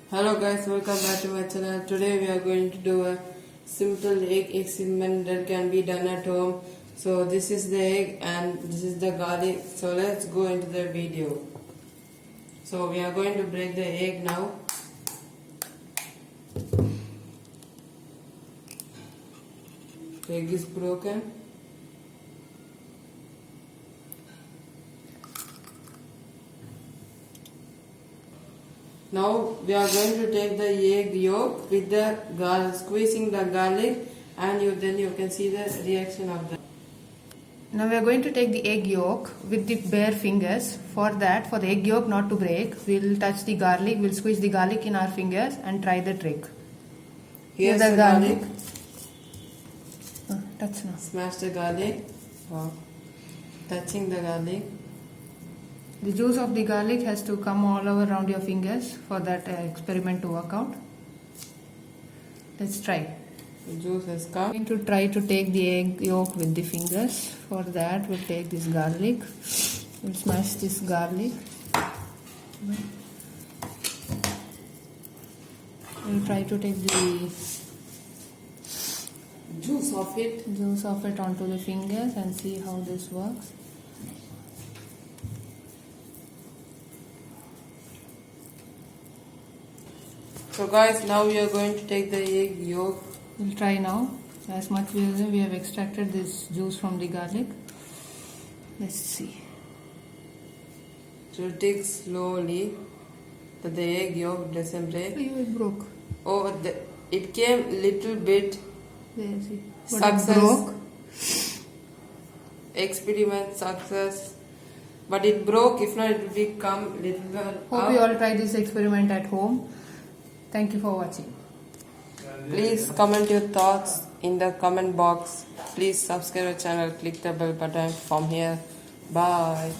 Hello guys, welcome back to my channel. Today we are going to do a simple egg experiment that can be done at home. So this is the egg and this is the garlic. So let's go into the video. So we are going to break the egg now. The egg is broken. Now we are going to take the egg yolk with the garlic, squeezing the garlic, and then you can see the reaction of the. Now we are going to take the egg yolk with the bare fingers. For that, for the egg yolk not to break, we'll touch the garlic, we'll squeeze the garlic in our fingers and try the trick. Here's the garlic. Touch now. Smash the garlic. Wow. Touching the garlic. The juice of the garlic has to come all over around your fingers for that experiment to work out. Let's try. The juice has come. I'm going to try to take the egg yolk with the fingers. For that, we'll take this garlic. We'll smash this garlic. We'll try to take the juice of it onto the fingers and see how this works. So guys, now we are going to take the egg yolk. We'll try now. As much as we have extracted this juice from the garlic. Let's see. So take slowly, that the egg yolk doesn't break. Oh, it broke. Oh, it came little bit. There, see. But Success. it broke. Experiment success. But it broke. If not, it will become little bit. Hope you all try this experiment at home. Thank you for watching. Please comment your thoughts in the comment box. Please subscribe our channel, click the bell button from here. Bye.